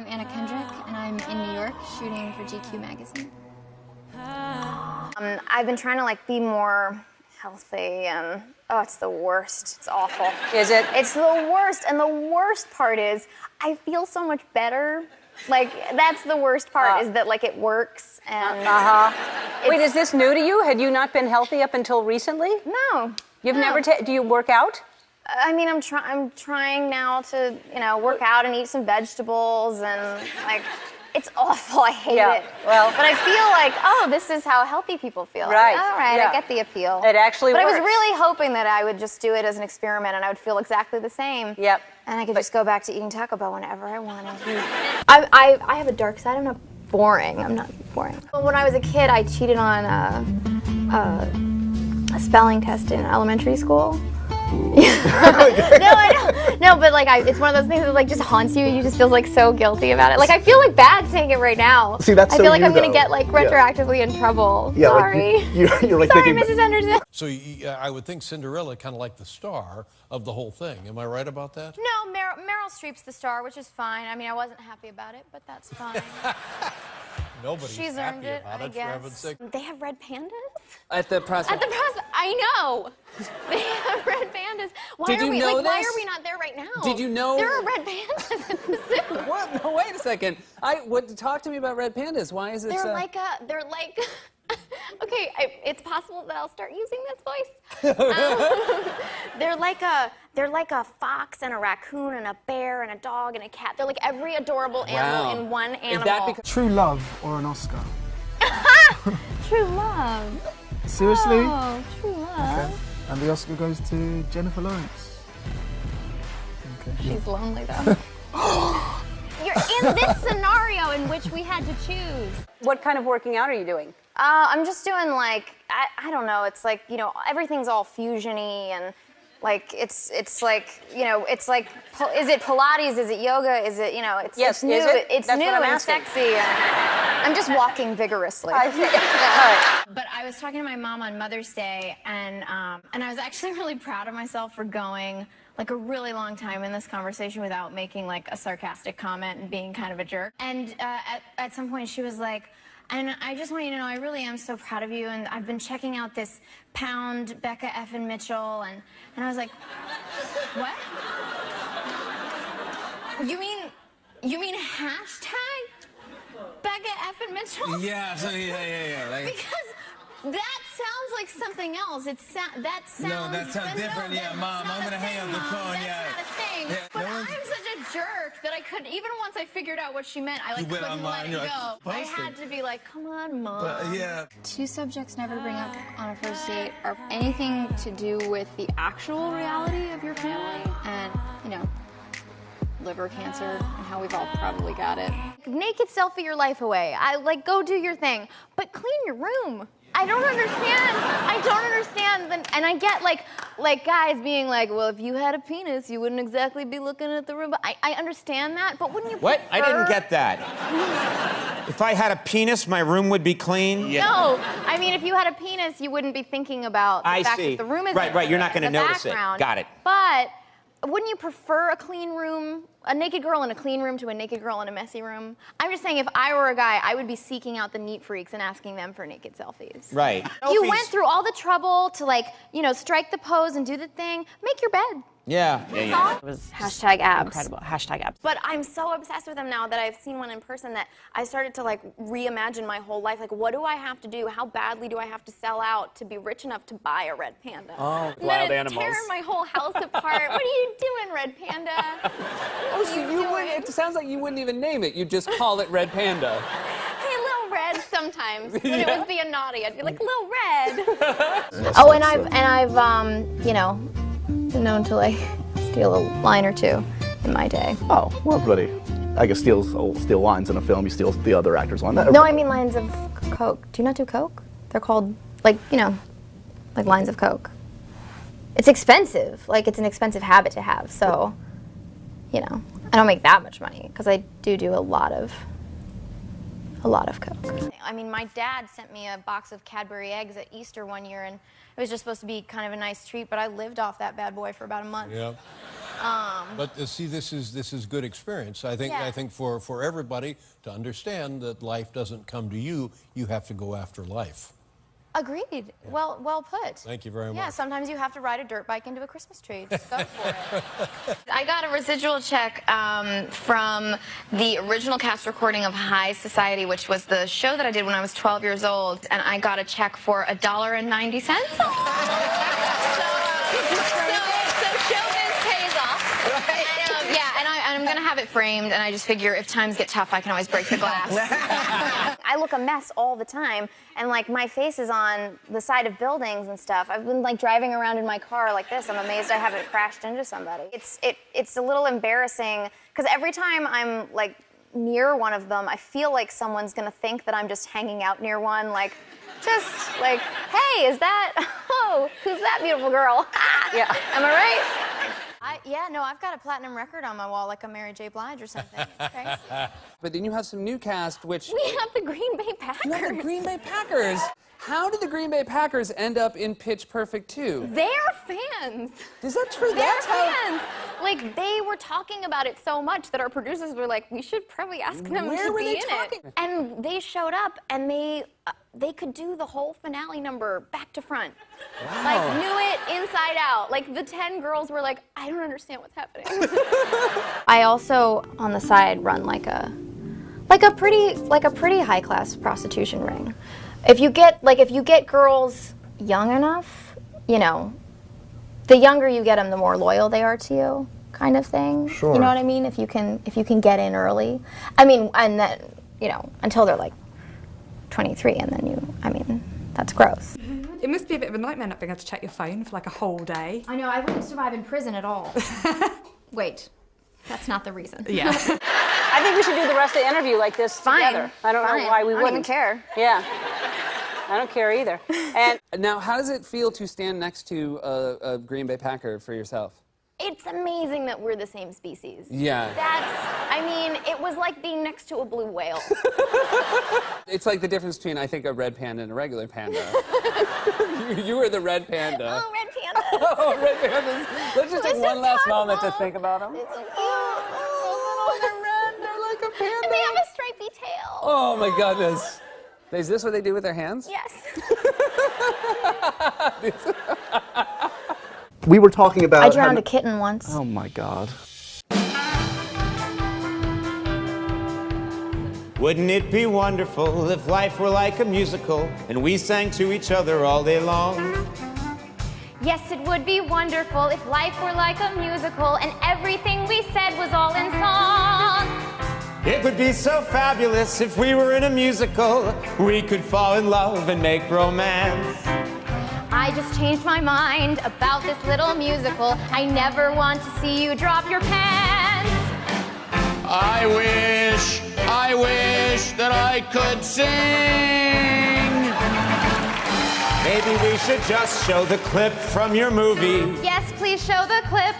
I'm Anna Kendrick, and I'm in New York shooting for GQ magazine. I've been trying to like be more healthy, and oh, it's the worst. It's awful. Is it? It's the worst, and the worst part is I feel so much better. Like, that's the worst part, is that like it works, and Wait, is this new to you? Had you not been healthy up until recently? No. You've no. never do you work out? I mean, I'm trying now to, work out and eat some vegetables, and like, it's awful. I hate it. Well, but I feel like, oh, this is how healthy people feel. Right. All right, yeah. I get the appeal. It actually But works. I was really hoping that I would just do it as an experiment, and I would feel exactly the same. Yep. And I could just go back to eating Taco Bell whenever I wanted. I have a dark side. I'm not boring. I'm not boring. When I was a kid, I cheated on a spelling test in elementary school. No, I know. No, but like, it's one of those things that like just haunts you. You just feel like so guilty about it. Like, I feel like bad saying it right now. See, that's I so feel like you, I'm gonna though. get like retroactively in trouble. Yeah, Sorry. like you're like Sorry, thinking. Mrs. Anderson. So I would think Cinderella kind of like the star of the whole thing. Am I right about that? No, Meryl Streep's the star, which is fine. I mean, I wasn't happy about it, but that's fine. Nobody's She's happy earned it, about I it, for heaven's guess. sake. They have red pandas? At the prospect. At the prospect, I know. They have red pandas. Why Did are you we know like? Why this? are we not there right now? Did you know? There are red pandas at the zoo? What? No, wait a second. Talk to me about red pandas. Why is it? They're like. Okay, it's possible that I'll start using this voice. They're like a fox and a raccoon and a bear and a dog and a cat. They're like every adorable animal in one animal. Is that because? True love or an Oscar? True love? Seriously? Oh, true love. Okay. And the Oscar goes to Jennifer Lawrence. Okay. She's lonely though. You're in this scenario in which we had to choose. What kind of working out are you doing? I'm just doing like, I don't know, it's like, everything's all fusion-y, and like, it's like, it's like, is it Pilates, is it yoga, is it, Yes, it's new, is it? it's That's new what I'm and asking. sexy, and I'm just walking vigorously. I see. All right. But I was talking to my mom on Mother's Day, and I was actually really proud of myself for going like a really long time in this conversation without making like a sarcastic comment and being kind of a jerk. And at some point she was like, and I just want you to know I really am so proud of you, and I've been checking out this Pound Becca Effin Mitchell, and I was like, what? You mean hashtag Becca Effin Mitchell? Yeah, yeah. Because that sounds like something else. That sounds. No, that sounds different. Yeah, Mom, I'm gonna hang up the phone. That's Yeah. not a thing. Yeah, But no one's- I'm such a jerk that I couldn't. Even once I figured out what she meant, I like You went couldn't online, let it you're go. like, I post had it. to be like, come on, Mom. But yeah. Two subjects never to bring up on a first date are anything to do with the actual reality of your family, and liver cancer and how we've all probably got it. Naked selfie your life away. Go do your thing, but clean your room. I don't understand, and I get like guys being like, well, if you had a penis, you wouldn't exactly be looking at the room. But I understand that, but wouldn't you What? I didn't prefer- get that. If I had a penis, my room would be clean? No, I mean, if you had a penis, you wouldn't be thinking about the I fact see. that the room is Right, you're not gonna the notice it. background. Got it. But wouldn't you prefer a clean room, a naked girl in a clean room to a naked girl in a messy room? I'm just saying, if I were a guy, I would be seeking out the neat freaks and asking them for naked selfies. Right. You went through all the trouble to strike the pose and do the thing. Make your bed. Yeah. It was hashtag abs. Incredible. Hashtag abs. But I'm so obsessed with them now that I've seen one in person that I started to reimagine my whole life. Like, what do I have to do? How badly do I have to sell out to be rich enough to buy a red panda? Oh, And wild then it's animals. tearing my whole house apart. What are you doing, red panda? Oh, so you wouldn't. It sounds like you wouldn't even name it. You just call it red panda. Hey, Lil Red sometimes. When it was being naughty, I'd be like, Lil Red. Oh, and I've been known to steal a line or two in my day. Oh, well, buddy. I guess steal lines in a film. You steal the other actor's line. No, I mean lines of Coke. Do you not do Coke? They're called like lines of Coke. It's expensive. Like, it's an expensive habit to have. So, I don't make that much money because I do a lot of Coke. I mean, my dad sent me a box of Cadbury eggs at Easter one year, and it was just supposed to be kind of a nice treat, but I lived off that bad boy for about a month. Yeah. But see, this is good experience. I think for everybody to understand that life doesn't come to you. You have to go after life. Agreed. Yeah. Well put. Thank you very much. Yeah, sometimes you have to ride a dirt bike into a Christmas tree. Just go for it. I got a residual check from the original cast recording of High Society, which was the show that I did when I was 12 years old, and I got a check for $1.90. So showbiz pays off. Right. And I'm going to have it framed, and I just figure if times get tough, I can always break the glass. I look a mess all the time, and like my face is on the side of buildings and stuff. I've been like driving around in my car like this. I'm amazed I haven't crashed into somebody. It's a little embarrassing because every time I'm like near one of them, I feel like someone's gonna think that I'm just hanging out near one, like just like, hey, is that? Oh, who's that beautiful girl? Yeah, am I right? I've got a platinum record on my wall like a Mary J. Blige or something. Okay. But then you have some new cast, which... We have the Green Bay Packers. You have the Green Bay Packers. How did the Green Bay Packers end up in Pitch Perfect 2? They're fans. Is that true? They're fans. Like, they were talking about it so much that our producers were like, we should probably ask them to be in it. And they showed up, and they could do the whole finale number back to front. Wow. Like, knew it inside out. Like, the 10 girls were like, I don't understand what's happening. I also, on the side, run like a pretty high-class prostitution ring. If you get girls young enough, you know, the younger you get them, the more loyal they are to you, kind of thing. Sure. You know what I mean? If you can get in early. I mean, and then, you know, until they're like 23, and then that's gross. It must be a bit of a nightmare not being able to check your phone for like a whole day. I know, I wouldn't survive in prison at all. Wait, that's not the reason. Yeah. I think we should do the rest of the interview like this together. I don't know why we wouldn't. I don't even care. Yeah. I don't care either. And now, how does it feel to stand next to a Green Bay Packer for yourself? It's amazing that we're the same species. Yeah. It was like being next to a blue whale. It's like the difference between, I think, a red panda and a regular panda. you were the red panda. Oh, red pandas. Oh, red pandas. Let's just take one last moment to think about them. It's so cute. Oh, they're red. They're like a panda. And they have a stripy tail. Oh, my goodness. Is this what they do with their hands? Yes. We were talking about... I drowned a kitten once. Oh my God. Wouldn't it be wonderful if life were like a musical and we sang to each other all day long? Yes, it would be wonderful if life were like a musical and everything we said was all in song. It would be so fabulous if we were in a musical. We could fall in love and make romance. I just changed my mind about this little musical. I never want to see you drop your pants. I wish that I could sing. Maybe we should just show the clip from your movie. Yes, please show the clip